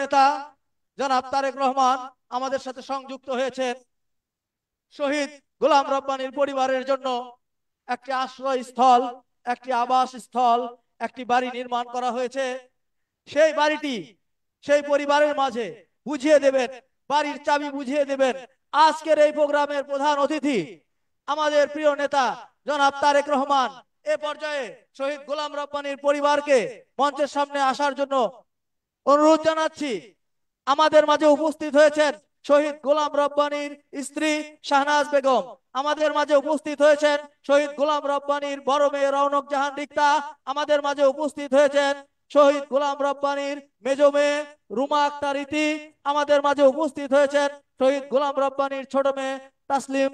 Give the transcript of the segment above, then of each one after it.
নেতা জনাব তারেক রহমান আমাদের সাথে সংযুক্ত হয়েছেন। শহীদ গোলাম রব্বানীর পরিবারের জন্য একটি আশ্রয়স্থল, একটি আবাসস্থল, একটি বাড়ি নির্মাণ করা হয়েছে। সেই বাড়িটি সেই পরিবারের মাঝে বুঝিয়ে দেবেন, বাড়ির চাবি বুঝিয়ে দেবেন আজকের এই প্রোগ্রামের প্রধান অতিথি আমাদের প্রিয় নেতা জনাব তারেক রহমান। এ পর্যায়ে শহীদ গোলাম রব্বানীর পরিবারকে মঞ্চের সামনে আসার জন্য অনুরোধ জানাচ্ছি। আমাদের মাঝে উপস্থিত হয়েছেন শহীদ গোলাম রব্বানীর স্ত্রী শাহনাজ বেগম। আমাদের মাঝে উপস্থিত হয়েছেন শহীদ গোলাম রব্বানীর বড় মেয়ে রৌনক জাহান রিক্তা। আমাদের মাঝে উপস্থিত হয়েছেন শহীদ গোলাম রব্বানীর মেজ মেয়ে রুমা আক্তার ইতি। আমাদের মাঝে উপস্থিত হয়েছেন শহীদ গোলাম রব্বানীর ছোট মেয়ে তাসলিম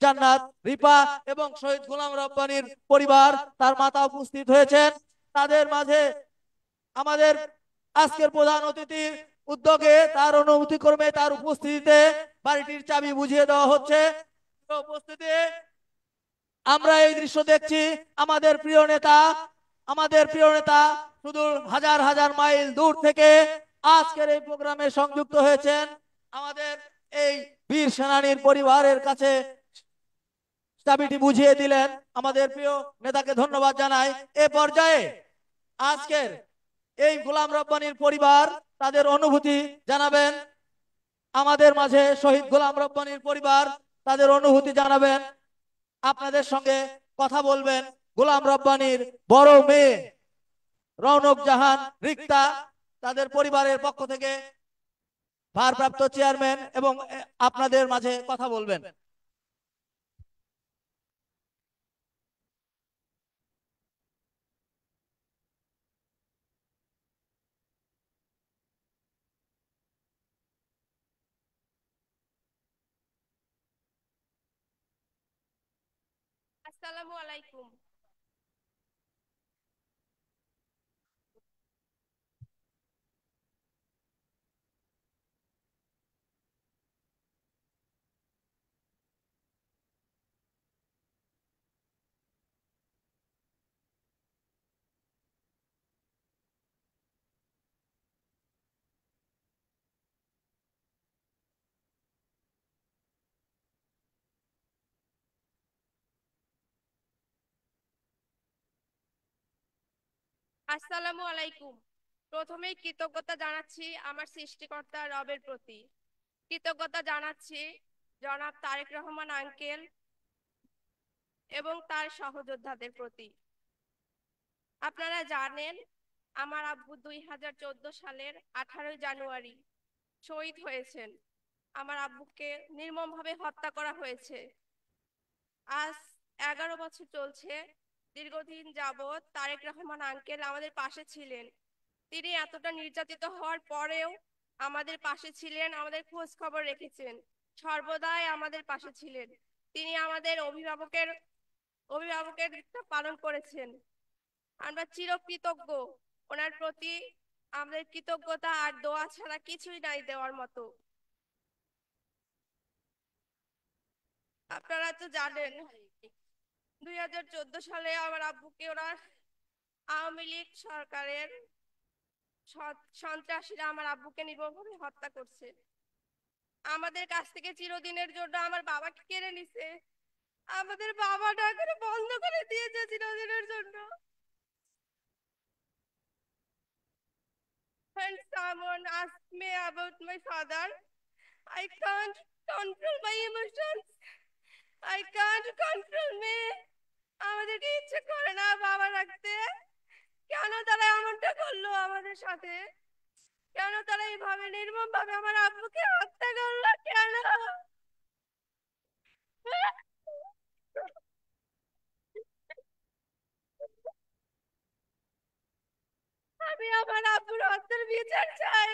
জান্নাত রিপা এবং শহীদ গোলাম রব্বানীর পরিবার তার মাতা উপস্থিত হয়েছেন। তাদের মাঝে আমাদের আজকের প্রধান অতিথির উদ্যোগে তার অনুমতি ক্রমে তার উপস্থিতিতে বাড়িটির চাবি বুঝিয়ে দেওয়া হচ্ছে। উপস্থিতি আমরা এই দৃশ্য দেখছি। আমাদের প্রিয় নেতা, আমাদের প্রিয় নেতা শুধু হাজার হাজার মাইল দূর থেকে আজকের এই প্রোগ্রামে সংযুক্ত হয়েছেন। আমাদের এই বীর সেনানীর পরিবারের কাছে চাবিটি বুঝিয়ে দিলেন। আমাদের প্রিয় নেতাকে ধন্যবাদ জানাই। এ পর্যায়ে আজকের এই গোলাম রব্বানীর পরিবার তাদের অনুভূতি জানাবেন। আমাদের মাঝে শহীদ গোলাম রব্বানীর পরিবার তাদের অনুভূতি জানাবেন, আপনাদের সঙ্গে কথা বলবেন গোলাম রব্বানীর বড় মেয়ে রৌনক জাহান রিক্তা। তাদের পরিবারের পক্ষ থেকে ভারপ্রাপ্ত চেয়ারম্যান এবং আপনাদের মাঝে কথা বলবেন। আসসালামু আলাইকুম। আসসালামু আলাইকুম। প্রথমেই কৃতজ্ঞতা জানাচ্ছি আমার সৃষ্টিকর্তা রবের প্রতি। কৃতজ্ঞতা জানাচ্ছি জনাব তারেক রহমান আঙ্কেল এবং তার সহযোদ্ধাদের প্রতি। আপনারা জানেন আমার আব্বু 2014 সালের 18 জানুয়ারি শহীদ হয়েছেন। আমার আব্বুকে নির্মমভাবে হত্যা করা হয়েছে। আজ 11 বছর চলছে। দীর্ঘদিন যাবৎ তারেক রহমান আঙ্কেল আমাদের পাশে ছিলেন। তিনি এতটা নির্যাতিত হওয়ার পরেও আমাদের পাশে ছিলেন, আমাদের খোঁজ খবর রেখেছেন, সর্বদাই আমাদের পাশে ছিলেন। তিনি আমাদের অভিভাবকের অভিভাবকের দায়িত্ব পালন করেছেন। আমরা চিরকৃতজ্ঞ ওনার প্রতি। আমাদের কৃতজ্ঞতা আর দোয়া ছাড়া কিছুই নাই দেওয়ার মতো। আপনারা তো জানেন 2014 সালে আমার আব্বুকে ওরা আওয়ামী লীগ সরকারের সন্ত্রাসীরা আমার আব্বুকে নির্মমভাবে হত্যা করছে। আমাদের কাছ থেকে চিরদিনের জন্য আমার বাবাকে কেড়ে নিছে। আমাদের বাবাটা করে বন্ধ করে দিয়েছে চিরদিনের জন্য। When someone asks me about my father, I can't control my emotions. I can't control me. আমাদেরকে ইচ্ছে করে না বাবা রাখতে। কেন তারা এমনটা করলো আমাদের সাথে? কেন তারা এইভাবে নির্মম ভাবে আমার আব্বুকে হত্যা করলো? কেন? আমি আমার আব্বুর হত্যার বিচার চাই।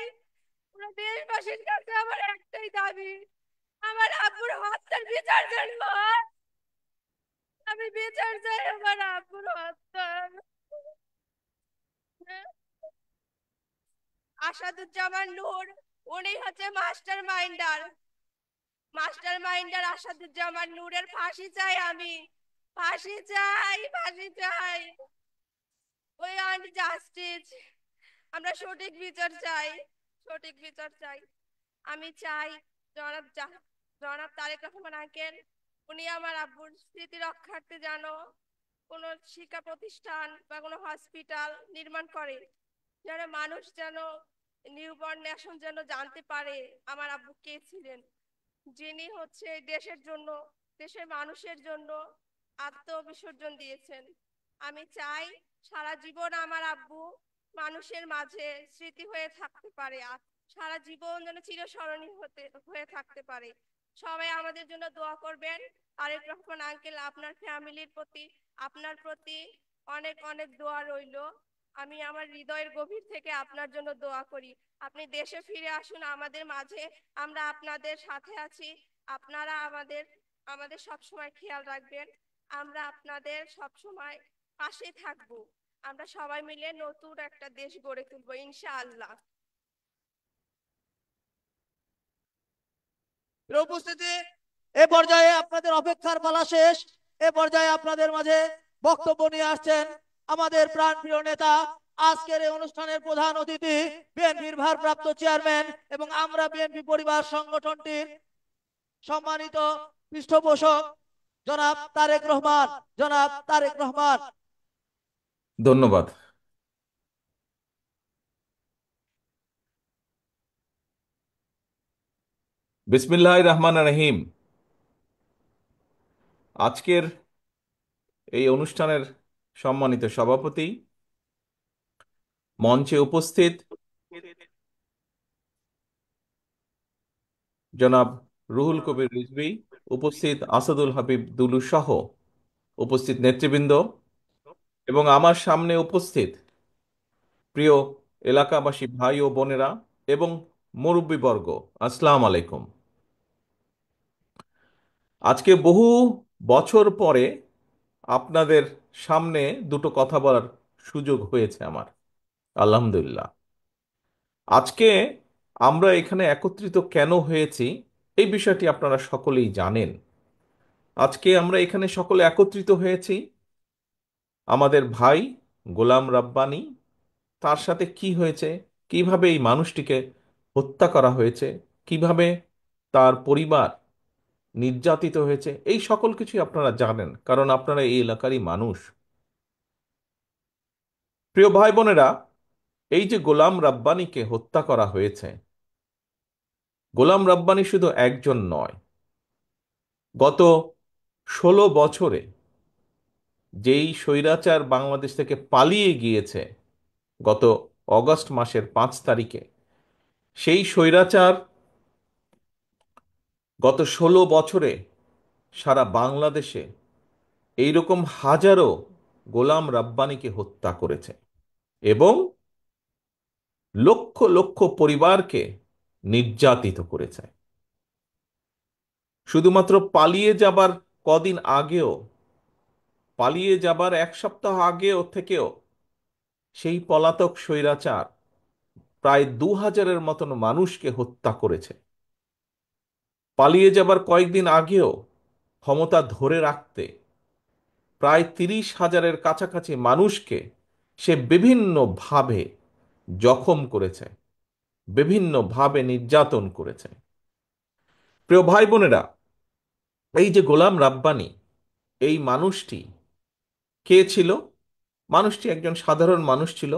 পুরো দেশবাসীর কাছে আমার একটাই দাবি, আমার আব্বুর হত্যার বিচার যেন হয়। আমি বিচার চাই আমার আব্বুর হত্যার। আসাদুজ্জামান নূর, উনি হচ্ছে মাস্টার মাইন্ডার আসাদুজ্জামান নূরের ফাঁসি চাই আমি। ফাঁসি চাই, ফাঁসি চাই। We want justice. আমরা সঠিক বিচার চাই। সঠিক বিচার চাই। আমি চাই জনাব তারেক রহমান আঙ্কেল, উনি আমার আব্বুর স্মৃতি রক্ষার্থে যেন কোনো শিক্ষা প্রতিষ্ঠান বা কোনো হসপিটাল নির্মাণ করে, যেন মানুষ যেন নিউবর্ন ন্যাশন যেন জানতে পারে আমার আব্বু কে ছিলেন, যিনি হচ্ছে দেশের জন্য, দেশের মানুষের জন্য আত্মবিসর্জন দিয়েছেন। আমি চাই সারা জীবন আমার আব্বু মানুষের মাঝে স্মৃতি হয়ে থাকতে পারে, আর সারা জীবন যেন চিরস্মরণীয় হয়ে থাকতে পারে। সবাই আমাদের জন্য দোয়া করবেন। তারেক রহমান আঙ্কেল, আপনার ফ্যামিলির প্রতি, আপনার প্রতি অনেক অনেক দোয়া রইল। আমি আমার হৃদয়ের গভীর থেকে আপনার জন্য দোয়া করি। আপনি দেশে ফিরে আসুন আমাদের মাঝে, আমরা আপনাদের সাথে আছি। আপনারা আমাদের আমাদের সব সময় খেয়াল রাখবেন, আমরা আপনাদের সব সময় পাশে থাকব। আমরা সবাই মিলে নতুন একটা দেশ গড়ে তুলবো ইনশাআল্লাহ। প্রিয় উপস্থিতি, এ পর্যায়ে আপনাদের অপেক্ষার পালা শেষ। এ পর্যায়ে আপনাদের মাঝে বক্তব্য নিয়ে আসছেন আমাদের প্রাণপ্রিয় নেতা, আজকের এই অনুষ্ঠানের প্রধান অতিথি, বিএনপির ভারপ্রাপ্ত চেয়ারম্যান এবং আমরা বিএনপি পরিবার সংগঠনটির সম্মানিত পৃষ্ঠপোষক জনাব তারেক রহমান। জনাব তারেক রহমান। ধন্যবাদ। বিসমিল্লাহির রহমানির রহিম। আজকের এই অনুষ্ঠানের সম্মানিত সভাপতি, মঞ্চে উপস্থিত জনাব রুহুল কবির রিজভী, উপস্থিত আসাদুল হাবিব দুলু সহ উপস্থিত নেতৃবৃন্দ এবং আমার সামনে উপস্থিত প্রিয় এলাকাবাসী ভাই ও বোনেরা এবং মুরব্বীবর্গ, আসসালামু আলাইকুম। আজকে বহু বছর পরে আপনাদের সামনে দুটো কথা বলার সুযোগ হয়েছে আমার, আলহামদুলিল্লাহ। আজকে আমরা এখানে একত্রিত কেন হয়েছি এই বিষয়টি আপনারা সকলেই জানেন। আজকে আমরা এখানে সকলে একত্রিত হয়েছি আমাদের ভাই গোলাম রাব্বানী, তার সাথে কি হয়েছে, কিভাবে এই মানুষটিকে হত্যা করা হয়েছে, কিভাবে তার পরিবার নির্যাতিত হয়েছে, এই সকল কিছুই আপনারা জানেন, কারণ আপনারা এই এলাকারই মানুষ। প্রিয় ভাই বোনেরা, এই যে গোলাম রাব্বানীকে হত্যা করা হয়েছে, গোলাম রাব্বানী শুধু একজন নয়। গত 16 বছরে যেই স্বৈরাচার বাংলাদেশ থেকে পালিয়ে গিয়েছে গত অগস্ট মাসের 5 তারিখে, সেই স্বৈরাচার গত 16 বছরে সারা বাংলাদেশে এইরকম হাজারো গোলাম রাব্বানীকে হত্যা করেছে এবং লক্ষ লক্ষ পরিবারকে নির্যাতিত করেছে। শুধুমাত্র পালিয়ে যাবার কদিন আগেও, পালিয়ে যাবার 1 সপ্তাহ আগেও থেকেও সেই পলাতক স্বৈরাচার প্রায় 2000-এর মতন মানুষকে হত্যা করেছে। পালিয়ে যাবার কয়েকদিন আগেও ক্ষমতা ধরে রাখতে প্রায় 30,000-এর কাছাকাছি মানুষকে সে বিভিন্নভাবে জখম করেছে, বিভিন্নভাবে নির্যাতন করেছে। প্রিয় ভাই বোনেরা, এই যে গোলাম রাব্বানী, এই মানুষটি কে ছিল? মানুষটি একজন সাধারণ মানুষ ছিল,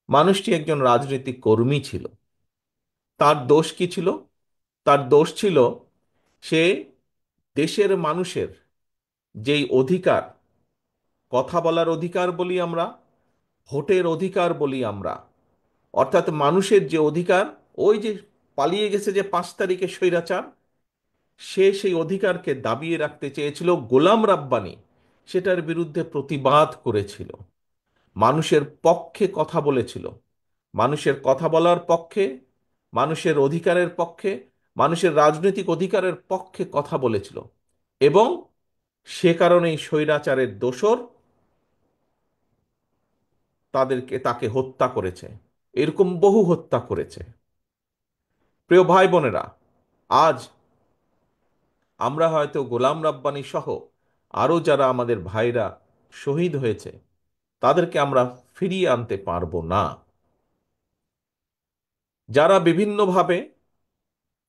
মানুষটি একজন রাজনৈতিক কর্মী ছিল। তার দোষ কি ছিল? তার দোষ ছিল সে দেশের মানুষের যেই অধিকার, কথা বলার অধিকার বলি আমরা, ভোটের অধিকার বলি আমরা, অর্থাৎ মানুষের যে অধিকার, ওই যে পালিয়ে গেছে যে 5 তারিখে স্বৈরাচার, সে সেই অধিকারকে দাবিয়ে রাখতে চেয়েছিল। গোলাম রাব্বানী সেটার বিরুদ্ধে প্রতিবাদ করেছিল, মানুষের পক্ষে কথা বলেছিল, মানুষের কথা বলার পক্ষে, মানুষের অধিকারের পক্ষে, মানুষের রাজনৈতিক অধিকারের পক্ষে কথা বলেছিল এবং সে কারণেই স্বৈরাচারের দোসর তাকে হত্যা করেছে, এরকম বহু হত্যা করেছে। প্রিয় ভাই বোনেরা, আজ আমরা হয়তো গোলাম রাব্বানী সহ আরো যারা আমাদের ভাইরা শহীদ হয়েছে তাদেরকে আমরা ফিরিয়ে আনতে পারবো না, যারা বিভিন্নভাবে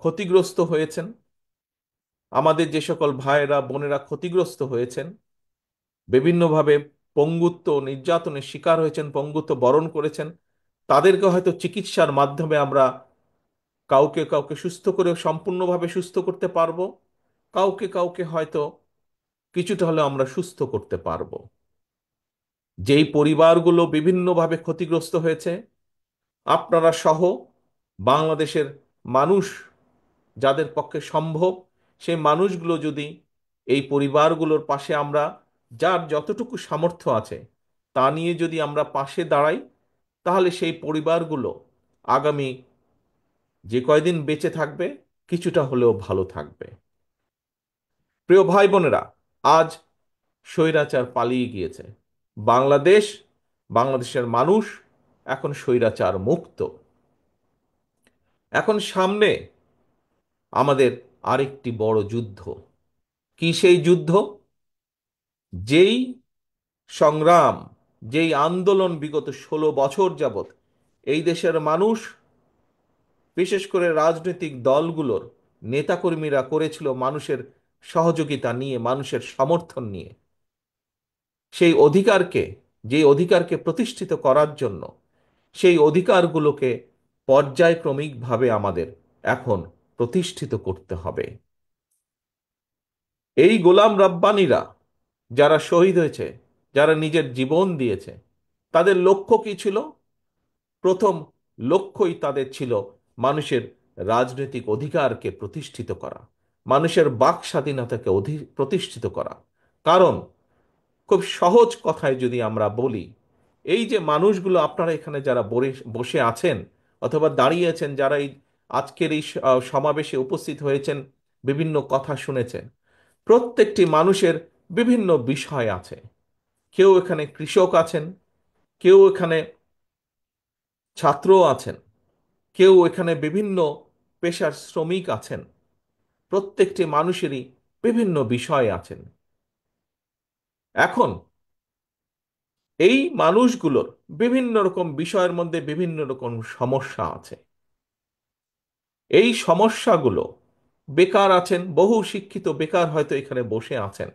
ক্ষতিগ্রস্ত হয়েছেন, আমাদের যে সকল ভাইয়েরা বোনেরা ক্ষতিগ্রস্ত হয়েছেন, বিভিন্নভাবে পঙ্গুত্ব নির্যাতনের শিকার হয়েছেন, পঙ্গুত্ব বরণ করেছেন, তাদেরকে হয়তো চিকিৎসার মাধ্যমে আমরা কাউকে কাউকে সুস্থ করে সম্পূর্ণভাবে সুস্থ করতে পারবো, কাউকে কাউকে হয়তো কিছুটা হলেও আমরা সুস্থ করতে পারবো। যেই পরিবারগুলো বিভিন্নভাবে ক্ষতিগ্রস্ত হয়েছে, আপনারা সহ বাংলাদেশের মানুষ যাদের পক্ষে সম্ভব, সেই মানুষগুলো যদি এই পরিবারগুলোর পাশে আমরা যার যতটুকু সামর্থ্য আছে তা নিয়ে যদি আমরা পাশে দাঁড়াই, তাহলে সেই পরিবারগুলো আগামী যে কয়দিন বেঁচে থাকবে কিছুটা হলেও ভালো থাকবে। প্রিয় ভাই বোনেরা, আজ স্বৈরাচার পালিয়ে গিয়েছে। বাংলাদেশ, বাংলাদেশের মানুষ এখন স্বৈরাচার মুক্ত। এখন সামনে আমাদের আরেকটি বড় যুদ্ধ। কি সেই যুদ্ধ? যেই সংগ্রাম, যেই আন্দোলন বিগত 16 বছর যাবত এই দেশের মানুষ, বিশেষ করে রাজনৈতিক দলগুলোর নেতাকর্মীরা করেছিল মানুষের সহযোগিতা নিয়ে, মানুষের সমর্থন নিয়ে, সেই অধিকারকে, যে অধিকারকে প্রতিষ্ঠিত করার জন্য, সেই অধিকারগুলোকে পর্যায়ক্রমিকভাবে আমাদের এখন প্রতিষ্ঠিত করতে হবে। এই গোলাম রাব্বানীরা যারা শহীদ হয়েছে, যারা নিজের জীবন দিয়েছে, তাদের লক্ষ্য কি ছিল? প্রথম লক্ষ্যই তাদের ছিল মানুষের রাজনৈতিক অধিকারকে প্রতিষ্ঠিত করা, মানুষের বাক স্বাধীনতাকে প্রতিষ্ঠিত করা। কারণ খুব সহজ কথায় যদি আমরা বলি, এই যে মানুষগুলো আপনারা এখানে যারা বসে আছেন অথবা দাঁড়িয়ে আছেন, যারা এই আজকের এই সমাবেশে উপস্থিত হয়েছেন, বিভিন্ন কথা শুনেছেন, প্রত্যেকটি মানুষের বিভিন্ন বিষয় আছে। কেউ এখানে কৃষক আছেন, কেউ এখানে ছাত্র আছেন, কেউ এখানে বিভিন্ন পেশার শ্রমিক আছেন। প্রত্যেকটি মানুষেরই বিভিন্ন বিষয় আছেন। এখন এই মানুষগুলোর বিভিন্ন রকম বিষয়ের মধ্যে বিভিন্ন রকম সমস্যা আছে। এই সমস্যাগুলো, বেকার আছেন, বহু শিক্ষিত বেকার হয়তো এখানে বসে আছেন,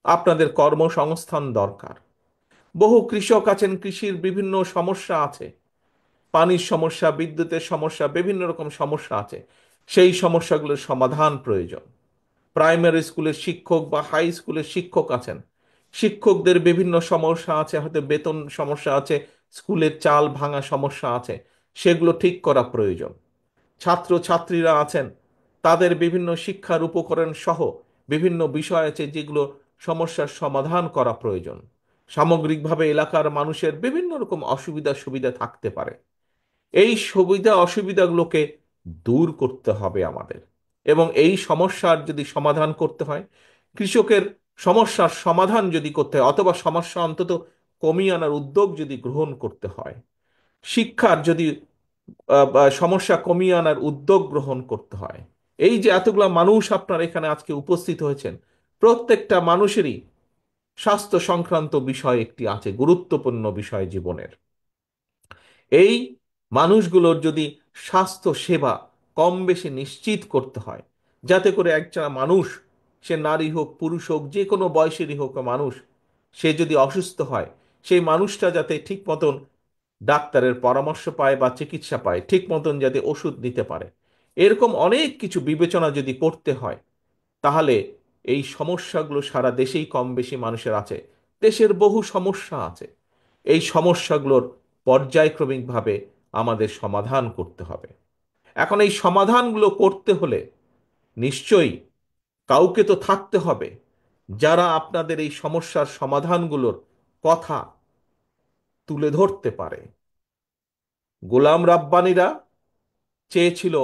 আপনাদের কর্মসংস্থান দরকার। বহু কৃষক আছেন, কৃষির বিভিন্ন সমস্যা আছে, পানির সমস্যা, বিদ্যুতের সমস্যা, বিভিন্ন রকম সমস্যা আছে। সেই সমস্যাগুলোর সমাধান প্রয়োজন। প্রাইমারি স্কুলের শিক্ষক বা হাই স্কুলের শিক্ষক আছেন, শিক্ষকদের বিভিন্ন সমস্যা আছে, হয়তো বেতন সমস্যা আছে, স্কুলের চাল ভাঙা সমস্যা আছে, সেগুলো ঠিক করা প্রয়োজন। ছাত্র ছাত্রীরা আছেন, তাদের বিভিন্ন শিক্ষার উপকরণ সহ বিভিন্ন বিষয় আছে যেগুলো সমস্যার সমাধান করা প্রয়োজন। সামগ্রিকভাবে এলাকার মানুষের বিভিন্ন রকম অসুবিধা সুবিধা থাকতে পারে। এই সুবিধা অসুবিধাগুলোকে দূর করতে হবে আমাদের, এবং এই সমস্যার যদি সমাধান করতে হয়, কৃষকের সমস্যার সমাধান যদি করতে হয়, অথবা সমস্যা অন্তত কমিয়ে আনার উদ্যোগ যদি গ্রহণ করতে হয়, শিক্ষার যদি বা সমস্যা কমিয়ে আনার উদ্যোগ গ্রহণ করতে হয়, এই যে এতগুলা মানুষ আপনার এখানে আজকে উপস্থিত হয়েছেন, প্রত্যেকটা মানুষেরই স্বাস্থ্য সংক্রান্ত বিষয় একটি আছে, গুরুত্বপূর্ণ বিষয় জীবনের। এই মানুষগুলোর যদি স্বাস্থ্য সেবা কম বেশি নিশ্চিত করতে হয়, যাতে করে একজন মানুষ, সে নারী হোক পুরুষ হোক, যে কোনো বয়সেরই হোক মানুষ, সে যদি অসুস্থ হয়, সেই মানুষটা যাতে ঠিক মতন ডাক্তারের পরামর্শ পায় বা চিকিৎসা পায়, ঠিক মতন যাতে ওষুধ নিতে পারে, এরকম অনেক কিছু বিবেচনা যদি করতে হয়, তাহলে এই সমস্যাগুলো সারা দেশেই কম বেশি মানুষের আছে। দেশের বহু সমস্যা আছে, এই সমস্যাগুলোর পর্যায়ক্রমিকভাবে আমাদের সমাধান করতে হবে। এখন এই সমাধানগুলো করতে হলে নিশ্চয়ই কাউকে তো থাকতে হবে যারা আপনাদের এই সমস্যার সমাধানগুলোর কথা তুলে ধরতে পারে। গোলাম রাব্বানীরা চেয়েছিল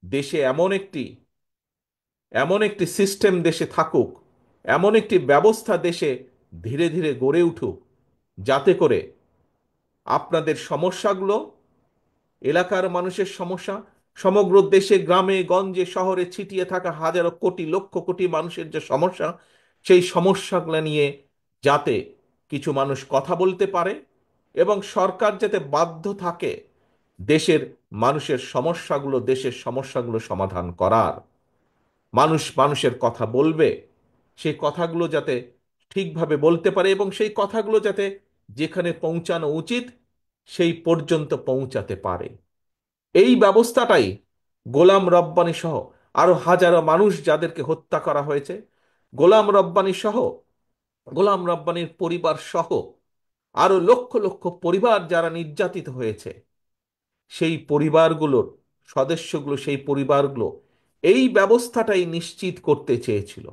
দেশে এমন একটি সিস্টেম দেশে থাকুক, এমন একটি ব্যবস্থা দেশে ধীরে ধীরে গড়ে উঠুক, যাতে করে আপনাদের সমস্যাগুলো, এলাকার মানুষের সমস্যা, সমগ্র দেশে গ্রামে গঞ্জে শহরে ছিটিয়ে থাকা হাজারো কোটি লক্ষ কোটি মানুষের যে সমস্যা, সেই সমস্যাগুলো নিয়ে যাতে কিছু মানুষ কথা বলতে পারে, এবং সরকার যাতে বাধ্য থাকে দেশের দেশের সমস্যাগুলো সমাধান করার। মানুষ মানুষের কথা বলবে, সেই কথাগুলো যাতে ঠিকভাবে বলতে পারে এবং সেই কথাগুলো যাতে যেখানে পৌঁছানো উচিত সেই পর্যন্ত পৌঁছাতে পারে। এই ব্যবস্থাটাই গোলাম রব্বানী সহ আরো হাজারো মানুষ যাদেরকে হত্যা করা হয়েছে, গোলাম রব্বানী সহ, গোলাম রব্বানীর পরিবার সহ আরো লক্ষ লক্ষ পরিবার যারা নির্যাতিত হয়েছে, সেই পরিবারগুলোর সেই পরিবারগুলো এই ব্যবস্থাটাই নিশ্চিত করতে চেয়েছিল,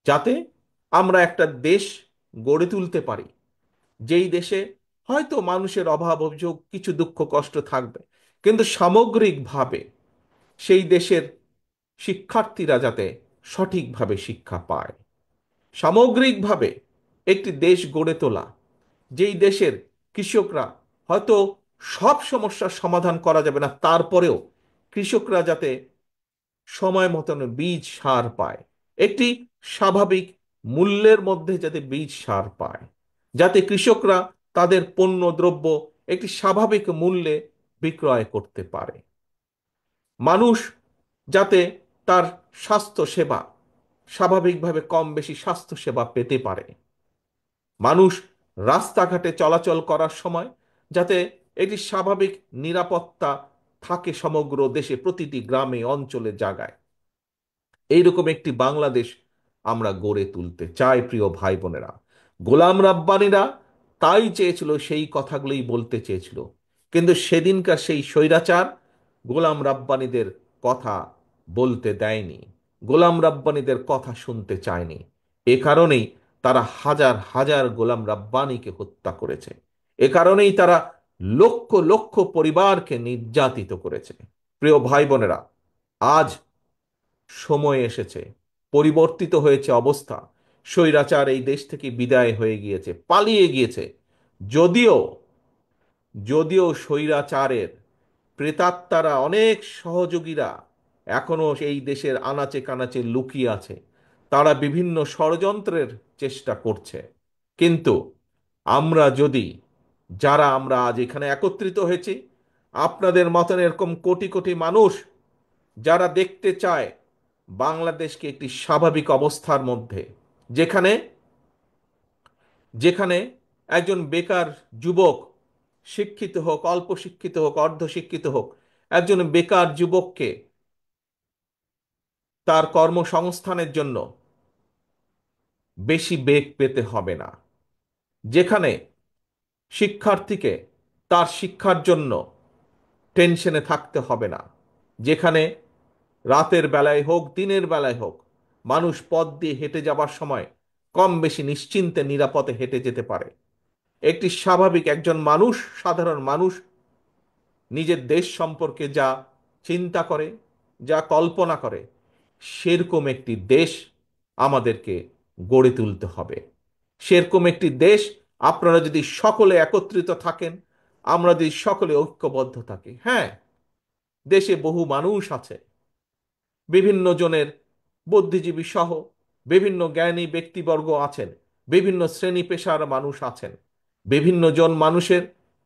যাতে আমরা একটা দেশ গড়ে তুলতে পারি, যেই দেশে হয়তো মানুষের অভাব অভিযোগ কিছু দুঃখ কষ্ট থাকবে, কিন্তু সামগ্রিকভাবে সেই দেশের শিক্ষার্থীরা যাতে সঠিকভাবে শিক্ষা পায়। সামগ্রিকভাবে একটি দেশ গড়ে তোলা, যেই দেশের কৃষকরা হয়তো সব সমস্যার সমাধান করা যাবে না, তারপরেও কৃষকরা যাতে সময় মতন বীজ সার পায়, একটি স্বাভাবিক মূল্যের মধ্যে যাতে বীজ সার পায়, যাতে কৃষকরা তাদের পণ্য দ্রব্য একটি স্বাভাবিক মূল্যে বিক্রয় করতে পারে, মানুষ যাতে তার স্বাস্থ্য সেবা স্বাভাবিকভাবে কম বেশি স্বাস্থ্য সেবা পেতে পারে, মানুষ রাস্তাঘাটে চলাচল করার সময় যাতে একটি স্বাভাবিক নিরাপত্তা থাকে সমগ্র দেশে প্রতিটি গ্রামে অঞ্চলে জায়গায়। এইরকম একটি বাংলাদেশ আমরা গড়ে তুলতে চাই প্রিয় ভাই বোনেরা। গোলাম রাব্বানীরা তাই চেয়েছিল, সেই কথাগুলোই বলতে চেয়েছিল, কিন্তু সেদিনকার সেই স্বৈরাচার গোলাম রাব্বানীদের কথা বলতে দেয়নি, গোলাম রাব্বানীদের কথা শুনতে চায়নি। এ কারণেই তারা হাজার হাজার গোলাম রাব্বানীকে হত্যা করেছে, এ কারণেই তারা লক্ষ লক্ষ পরিবারকে নির্যাতিত করেছে। প্রিয় ভাই বোনেরা, আজ সময় এসেছে, পরিবর্তিত হয়েছে অবস্থা। স্বৈরাচার এই দেশ থেকে বিদায় হয়ে গিয়েছে, পালিয়ে গিয়েছে। যদিও যদিও স্বৈরাচারের প্রেতাত্মারা, অনেক সহযোগীরা এখনো এই দেশের আনাচে কানাচে লুকিয়ে আছে, তারা বিভিন্ন ষড়যন্ত্রের চেষ্টা করছে, কিন্তু আমরা যদি, যারা আমরা আজ এখানে একত্রিত হয়েছি, আপনাদের মতন এরকম কোটি কোটি মানুষ যারা দেখতে চায় বাংলাদেশকে একটি স্বাভাবিক অবস্থার মধ্যে, যেখানে যেখানে একজন বেকার যুবক, শিক্ষিত হোক, অল্প শিক্ষিত হোক, অর্ধশিক্ষিত হোক, একজন বেকার যুবককে তার কর্মসংস্থানের জন্য বেশি বেগ পেতে হবে না, যেখানে শিক্ষার্থীকে তার শিক্ষার জন্য টেনশনে থাকতে হবে না, যেখানে রাতের বেলায় হোক দিনের বেলায় হোক মানুষ পথ দিয়ে হেঁটে যাবার সময় কম বেশি নিশ্চিন্তে নিরাপদে হেঁটে যেতে পারে। একটি স্বাভাবিক একজন মানুষ, সাধারণ মানুষ নিজের দেশ সম্পর্কে যা চিন্তা করে, যা কল্পনা করে, সেরকম একটি দেশ আমাদেরকে গড়ে তুলতে হবে। সেরকম একটি দেশ, আপনারা যদি সকলে একত্রিত থাকেন, আমরা যদি সকলে ঐক্যবদ্ধ থাকি, হ্যাঁ, দেশে বহু মানুষ আছে, বিভিন্ন জনের বুদ্ধিজীবী সহ বিভিন্ন জ্ঞানী ব্যক্তিবর্গ আছেন, বিভিন্ন শ্রেণী পেশার মানুষ আছেন, বিভিন্ন জন মানুষের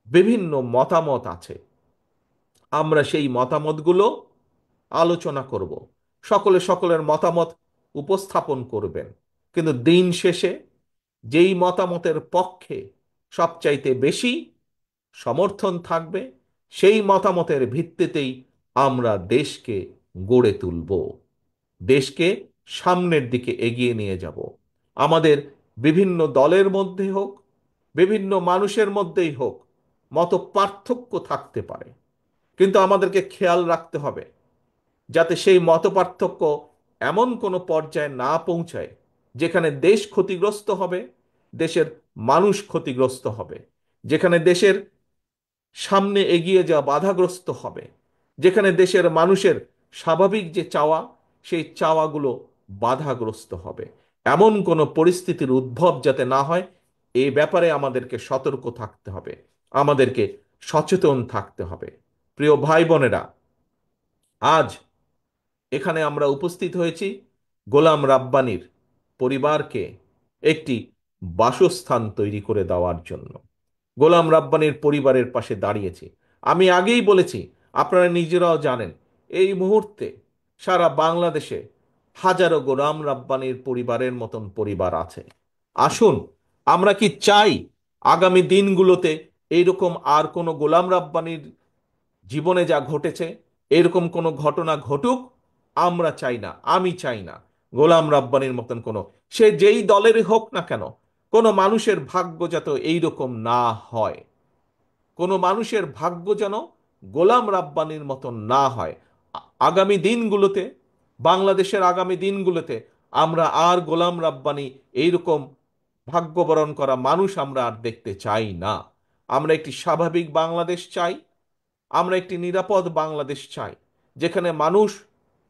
বিভিন্ন মতামত আছে। আমরা সেই মতামতগুলো আলোচনা করব, সকলে সকলের মতামত উপস্থাপন করবেন, কিন্তু দিন শেষে যেই মতামতের পক্ষে সবচাইতে বেশি সমর্থন থাকবে, সেই মতামতের ভিত্তিতেই আমরা দেশকে গড়ে তুলব, দেশকে সামনের দিকে এগিয়ে নিয়ে যাব। আমাদের বিভিন্ন দলের মধ্যে হোক, বিভিন্ন মানুষের মধ্যেই হোক, মত পার্থক্য থাকতে পারে, কিন্তু আমাদেরকে খেয়াল রাখতে হবে যাতে সেই মতপার্থক্য এমন কোনো পর্যায়ে না পৌঁছায় যেখানে দেশ ক্ষতিগ্রস্ত হবে, দেশের মানুষ ক্ষতিগ্রস্ত হবে, যেখানে দেশের সামনে এগিয়ে যাওয়া বাধাগ্রস্ত হবে, যেখানে দেশের মানুষের স্বাভাবিক যে চাওয়া, সেই চাওয়াগুলো বাধাগ্রস্ত হবে। এমন কোনো পরিস্থিতির উদ্ভব যাতে না হয়, এ ব্যাপারে আমাদেরকে সতর্ক থাকতে হবে, আমাদেরকে সচেতন থাকতে হবে। প্রিয় ভাই বোনেরা, আজ এখানে আমরা উপস্থিত হয়েছি গোলাম রাব্বানীর পরিবারকে একটি বাসস্থান তৈরি করে দেওয়ার জন্য। গোলাম রাব্বানীর পরিবারের পাশে দাঁড়িয়েছি। আমি আগেই বলেছি, আপনারা নিজেরাও জানেন, এই মুহূর্তে সারা বাংলাদেশে হাজারো গোলাম রাব্বানির পরিবারের মতন পরিবার আছে। আসুন, আমরা কি চাই আগামী দিনগুলোতে এইরকম আর কোনো গোলাম রাব্বানির জীবনে যা ঘটেছে এরকম কোনো ঘটনা ঘটুক? আমরা চাই না, আমি চাই না গোলাম রাব্বানির মতন কোনো, সে যেই দলেরই হোক না কেন, কোনো মানুষের ভাগ্য যাতে এইরকম না হয়, কোনো মানুষের ভাগ্য যেন গোলাম রাব্বানির মতন না হয়। আগামী দিনগুলোতে, বাংলাদেশের আগামী দিনগুলোতে আমরা আর গোলাম রাব্বানি এইরকম ভাগ্যবরণ করা মানুষ আমরা আর দেখতে চাই না। আমরা একটি স্বাভাবিক বাংলাদেশ চাই, আমরা একটি নিরাপদ বাংলাদেশ চাই, যেখানে মানুষ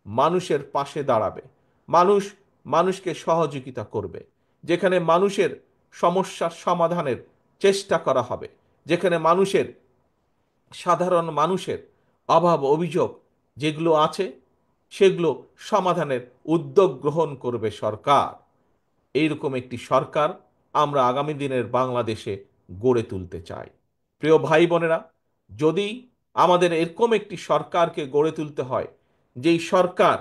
মানুষের পাশে দাঁড়াবে, মানুষ মানুষকে সহযোগিতা করবে, যেখানে মানুষের সমস্যার সমাধানের চেষ্টা করা হবে, যেখানে সাধারণ মানুষের অভাব অভিযোগ যেগুলো আছে সেগুলো সমাধানের উদ্যোগ গ্রহণ করবে সরকার। এইরকম একটি সরকার আমরা আগামী দিনের বাংলাদেশে গড়ে তুলতে চাই। প্রিয় ভাই বোনেরা, যদি আমাদের এরকম একটি সরকারকে গড়ে তুলতে হয়, যেই সরকার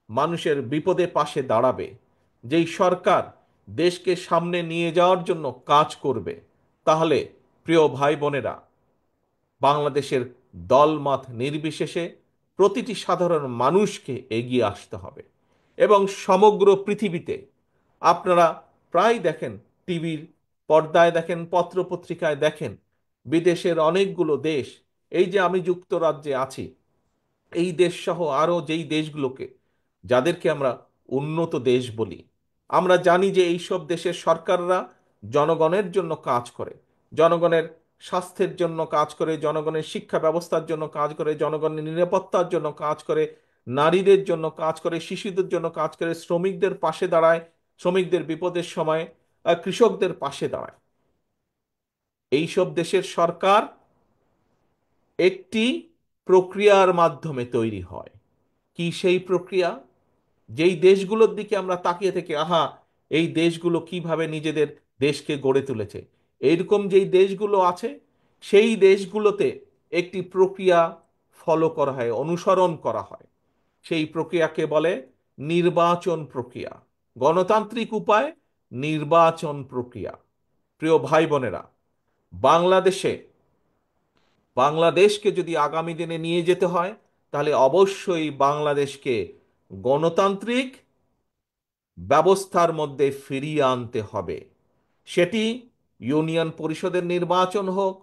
মানুষের বিপদে পাশে দাঁড়াবে, যেই সরকার দেশকে সামনে নিয়ে যাওয়ার জন্য কাজ করবে, তাহলে প্রিয় ভাই বোনেরা, বাংলাদেশের দলমত নির্বিশেষে প্রতিটি সাধারণ মানুষকে এগিয়ে আসতে হবে। এবং সমগ্র পৃথিবীতে আপনারা প্রায় দেখেন, টিভির পর্দায় দেখেন, পত্রপত্রিকায় দেখেন, বিদেশের অনেকগুলো দেশ, এই যে আমি যুক্তরাজ্যে আছি, এই দেশ সহ আরও যেই দেশগুলোকে, যাদেরকে আমরা উন্নত দেশ বলি, আমরা জানি যে এইসব দেশের সরকাররা জনগণের জন্য কাজ করে, জনগণের স্বাস্থ্যের জন্য কাজ করে, জনগণের শিক্ষা ব্যবস্থার জন্য কাজ করে, জনগণের নিরাপত্তার জন্য কাজ করে, নারীদের জন্য কাজ করে, শিশুদের জন্য কাজ করে, শ্রমিকদের পাশে দাঁড়ায়, শ্রমিকদের বিপদের সময় কৃষকদের পাশে দাঁড়ায়। এইসব দেশের সরকার একটি প্রক্রিয়ার মাধ্যমে তৈরি হয়। কি সেই প্রক্রিয়া? যেই দেশগুলোর দিকে আমরা তাকিয়ে থেকে, আহা, এই দেশগুলো কিভাবে নিজেদের দেশকে গড়ে তুলেছে, এইরকম যেই দেশগুলো আছে, সেই দেশগুলোতে একটি প্রক্রিয়া ফলো করা হয়, অনুসরণ করা হয়। সেই প্রক্রিয়াকে বলে নির্বাচন প্রক্রিয়া, গণতান্ত্রিক উপায় নির্বাচন প্রক্রিয়া। প্রিয় ভাই বোনেরা, বাংলাদেশে বাংলাদেশকে যদি আগামী দিনে নিয়ে যেতে হয়, তাহলে অবশ্যই বাংলাদেশকে গণতান্ত্রিক ব্যবস্থার মধ্যে ফিরিয়ে আনতে হবে। সেটি ইউনিয়ন পরিষদের নির্বাচন হোক,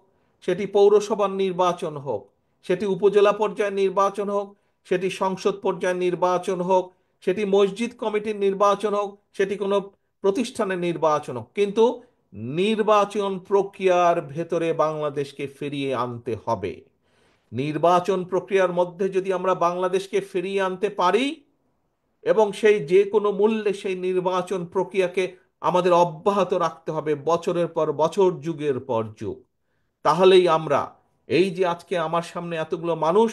সেটি পৌরসভার নির্বাচন হোক, সেটি উপজেলা পর্যায়ের নির্বাচন হোক, সেটি সংসদ পর্যায়ের নির্বাচন হোক, সেটি মসজিদ কমিটির নির্বাচন হোক, সেটি কোনো প্রতিষ্ঠানের নির্বাচন হোক, কিন্তু নির্বাচন প্রক্রিয়ার ভেতরে বাংলাদেশকে ফিরিয়ে আনতে হবে। নির্বাচন প্রক্রিয়ার মধ্যে যদি আমরা বাংলাদেশকে ফিরিয়ে আনতে পারি, এবং সেই যে কোনো মূল্যে সেই নির্বাচন প্রক্রিয়াকে আমাদের অব্যাহত রাখতে হবে বছরের পর বছর, যুগের পর যুগ, তাহলেই আমরা, এই যে আজকে আমার সামনে এতগুলো মানুষ,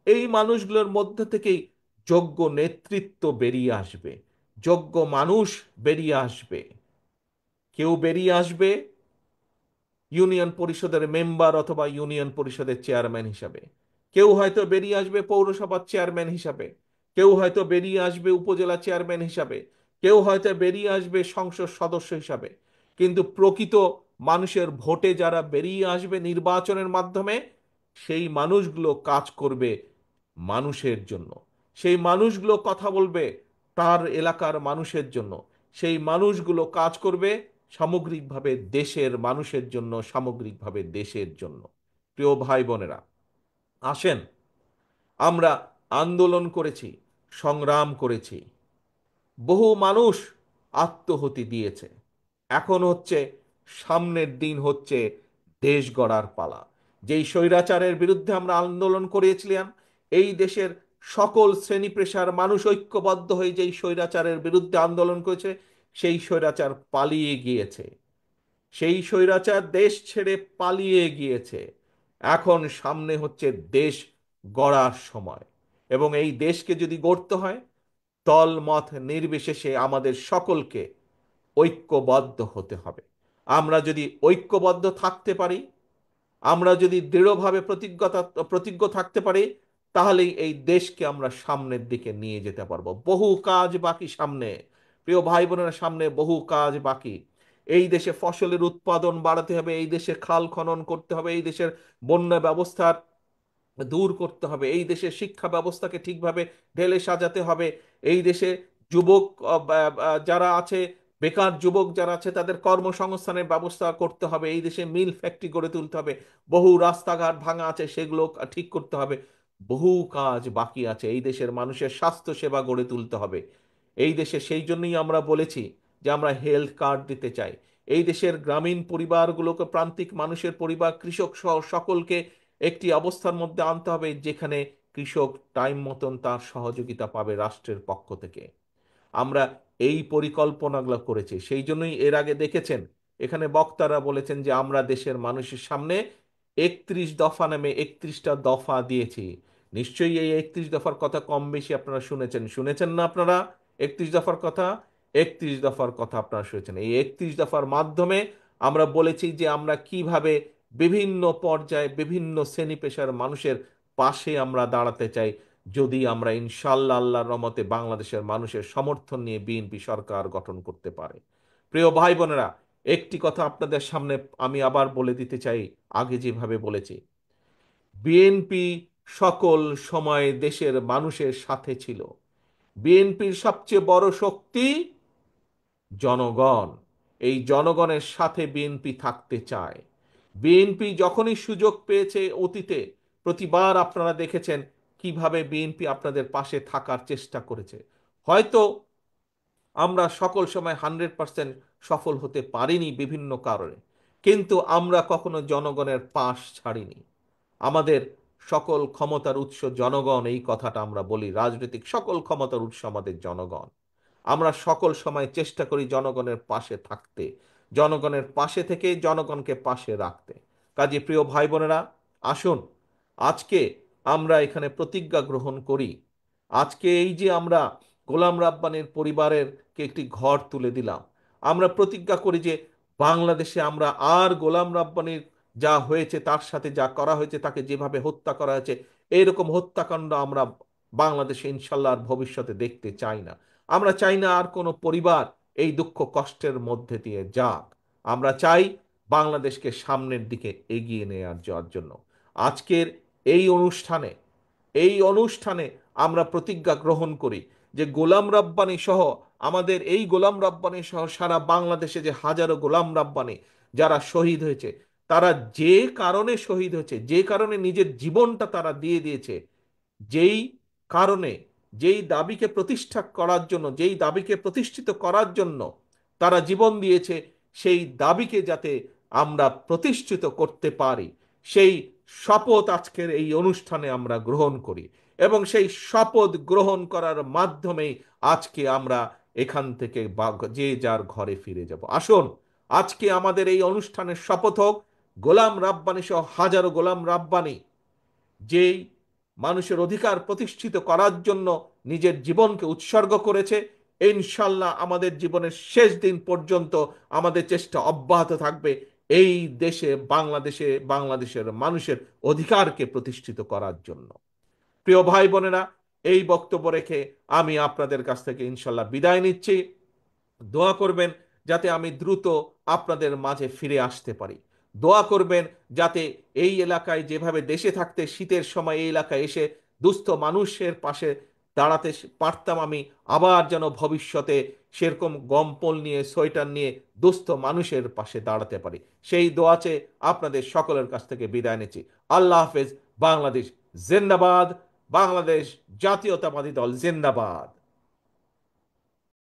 এই মানুষগুলোর মধ্যে থেকেই যোগ্য নেতৃত্ব বেরিয়ে আসবে, যোগ্য মানুষ বেরিয়ে আসবে। কেউ বেরিয়ে আসবে ইউনিয়ন পরিষদের মেম্বার অথবা ইউনিয়ন পরিষদের চেয়ারম্যান হিসাবে, কেউ হয়তো বেরিয়ে আসবে পৌরসভার চেয়ারম্যান হিসাবে, কেউ হয়তো বেরিয়ে আসবে উপজেলা চেয়ারম্যান হিসাবে, কেউ হয়তো বেরিয়ে আসবে সংসদ সদস্য হিসাবে। কিন্তু প্রকৃত মানুষের ভোটে যারা বেরিয়ে আসবে নির্বাচনের মাধ্যমে, সেই মানুষগুলো কাজ করবে মানুষের জন্য, সেই মানুষগুলো কথা বলবে তার এলাকার মানুষের জন্য, সেই মানুষগুলো কাজ করবে সামগ্রিকভাবে দেশের মানুষের জন্য, সামগ্রিকভাবে দেশের জন্য। প্রিয় ভাই বোনেরা, আসেন, আমরা আন্দোলন করেছি, সংগ্রাম করেছি, বহু মানুষ আত্মহতি দিয়েছে, এখন হচ্ছে, সামনের দিন হচ্ছে দেশ গড়ার পালা। যেই স্বৈরাচারের বিরুদ্ধে আমরা আন্দোলন করেছিলাম, এই দেশের সকল শ্রেণী পেশার মানুষ ঐক্যবদ্ধ হয়ে যেই স্বৈরাচারের বিরুদ্ধে আন্দোলন করেছে, সেই স্বৈরাচার পালিয়ে গিয়েছে, সেই স্বৈরাচার দেশ ছেড়ে পালিয়ে গিয়েছে। এখন সামনে হচ্ছে দেশ গড়ার সময়, এবং এই দেশকে যদি গড়তে হয়, দল মত নির্বিশেষে আমাদের সকলকে ঐক্যবদ্ধ হতে হবে। আমরা যদি ঐক্যবদ্ধ থাকতে পারি, আমরা যদি দৃঢ়ভাবে প্রতিজ্ঞ থাকতে পারি, তাহলেই এই দেশকে আমরা সামনের দিকে নিয়ে যেতে পারবো। বহু কাজ বাকি সামনে, প্রিয় ভাই বোনেরা, সামনে বহু কাজ বাকি। এই দেশে ফসলের উৎপাদন বাড়াতে হবে, এই দেশে খাল খনন করতে হবে, এই দেশের বন্যা ব্যবস্থার দূর করতে হবে, এই দেশের শিক্ষা ব্যবস্থাকে ঠিকভাবে ঢেলে সাজাতে হবে, এই দেশে যুবক যারা আছে, বেকার যুবক যারা আছে তাদের কর্মসংস্থানের ব্যবস্থা করতে হবে, এই দেশে মিল ফ্যাক্টরি গড়ে তুলতে হবে, বহু রাস্তাঘাট ভাঙা আছে সেগুলো ঠিক করতে হবে। বহু কাজ বাকি আছে, এই দেশের মানুষের স্বাস্থ্য সেবা গড়ে তুলতে হবে। এই দেশে সেই জন্যই আমরা বলেছি যে আমরা হেলথ কার্ড দিতে চাই। এই দেশের গ্রামীণ পরিবারগুলোকে, প্রান্তিক মানুষের পরিবার, কৃষক সহ সকলকে একটি অবস্থার মধ্যে আনতে হবে যেখানে কৃষক টাইম মতন তার সহযোগিতা পাবে রাষ্ট্রের পক্ষ থেকে। আমরা এই পরিকল্পনাগুলো করেছি। সেই জন্যই এর আগে দেখেছেন এখানে বক্তারা বলেছেন যে আমরা দেশের মানুষের সামনে 31 দফা নামে 31টা দফা দিয়েছি। নিশ্চয়ই এই 31 দফার কথা কম বেশি আপনারা শুনেছেন, শুনেছেন না আপনারা? 31 দফার কথা, 31 দফার কথা আপনারা শুনেছেন। এই 31 দফার মাধ্যমে আমরা বলেছি যে আমরা কিভাবে বিভিন্ন পর্যায়ে বিভিন্ন শ্রেণী পেশার মানুষের পাশে আমরা দাঁড়াতে চাই, যদি আমরা ইনশাল্লাহ আল্লাহর রহমতে বাংলাদেশের মানুষের সমর্থন নিয়ে বিএনপি সরকার গঠন করতে পারে। প্রিয় ভাই বোনেরা, একটি কথা আপনাদের সামনে আমি আবার বলে দিতে চাই, আগে যেভাবে বলেছি, বিএনপি সকল সময় দেশের মানুষের সাথে ছিল। বিএনপির সবচেয়ে বড় শক্তি জনগণ। এই জনগণের সাথে বিএনপি থাকতে চায়। বিএনপি যখনই সুযোগ পেয়েছে অতীতে, প্রতিবার আপনারা দেখেছেন কিভাবে বিএনপি আপনাদের পাশে থাকার চেষ্টা করেছে। হয়তো আমরা সকল সময় 100% সফল হতে পারিনি বিভিন্ন কারণে, কিন্তু আমরা কখনো জনগণের পাশ ছাড়িনি। আমাদের সকল ক্ষমতার উৎস জনগণ, এই কথাটা আমরা বলি, রাজনৈতিক সকল ক্ষমতার উৎস আমাদের জনগণ। আমরা সকল সময় চেষ্টা করি জনগণের পাশে থাকতে, জনগণের পাশে থেকে জনগণকে পাশে রাখতে। কাজে প্রিয় ভাই বোনেরা, আসুন আজকে আমরা এখানে প্রতিজ্ঞা গ্রহণ করি। আজকে এই যে আমরা গোলাম রাব্বানির পরিবারের কে একটি ঘর তুলে দিলাম, আমরা প্রতিজ্ঞা করি যে বাংলাদেশে আমরা আর গোলাম রাব্বানির যা হয়েছে, তার সাথে যা করা হয়েছে, তাকে যেভাবে হত্যা করা হয়েছে, এইরকম হত্যাকাণ্ড আমরা বাংলাদেশে ইনশাল্লাহ আর ভবিষ্যতে দেখতে চাই না। আমরা চাই না আর কোনো পরিবার এই দুঃখ কষ্টের মধ্যে দিয়ে যাক। আমরা চাই বাংলাদেশকে সামনের দিকে এগিয়ে নেওয়ার যাওয়ার জন্য আজকের এই অনুষ্ঠানে, এই অনুষ্ঠানে আমরা প্রতিজ্ঞা গ্রহণ করি যে গোলাম রাব্বানি সহ, আমাদের এই গোলাম রাব্বানি সহ সারা বাংলাদেশে যে হাজারো গোলাম রাব্বানি যারা শহীদ হয়েছে, তারা যে কারণে শহীদ হয়েছে, যে কারণে নিজের জীবনটা তারা দিয়ে দিয়েছে, যেই কারণে, যেই দাবিকে প্রতিষ্ঠা করার জন্য, যেই দাবিকে প্রতিষ্ঠিত করার জন্য তারা জীবন দিয়েছে, সেই দাবিকে যাতে আমরা প্রতিষ্ঠিত করতে পারি, সেই শপথ আজকের এই অনুষ্ঠানে আমরা গ্রহণ করি। এবং সেই শপথ গ্রহণ করার মাধ্যমেই আজকে আমরা এখান থেকে যে যার ঘরে ফিরে যাব। আসুন আজকে আমাদের এই অনুষ্ঠানের শপথ হোক, গোলাম রাব্বানি সহ হাজারো গোলাম রাব্বানি যেই মানুষের অধিকার প্রতিষ্ঠিত করার জন্য নিজের জীবনকে উৎসর্গ করেছে, ইনশাল্লাহ আমাদের জীবনের শেষ দিন পর্যন্ত আমাদের চেষ্টা অব্যাহত থাকবে এই দেশে, বাংলাদেশের মানুষের অধিকারকে প্রতিষ্ঠিত করার জন্য। প্রিয় ভাই বোনেরা, এই বক্তব্য রেখে আমি আপনাদের কাছ থেকে ইনশাল্লাহ বিদায় নিচ্ছি। দোয়া করবেন যাতে আমি দ্রুত আপনাদের মাঝে ফিরে আসতে পারি। দোয়া করবেন যাতে এই এলাকায় যেভাবে দেশে থাকতে শীতের সময় এই এলাকায় এসে দুস্থ মানুষের পাশে দাঁড়াতে পারতাম, আমি আবার যেন ভবিষ্যতে সেরকম গম্পল নিয়ে, সোয়েটার নিয়ে দুস্থ মানুষের পাশে দাঁড়াতে পারি। সেই দোয়া চেয়ে আপনাদের সকলের কাছ থেকে বিদায় নিচ্ছি। আল্লাহ হাফেজ। বাংলাদেশ জিন্দাবাদ। বাংলাদেশ জাতীয়তাবাদী দল জিন্দাবাদ।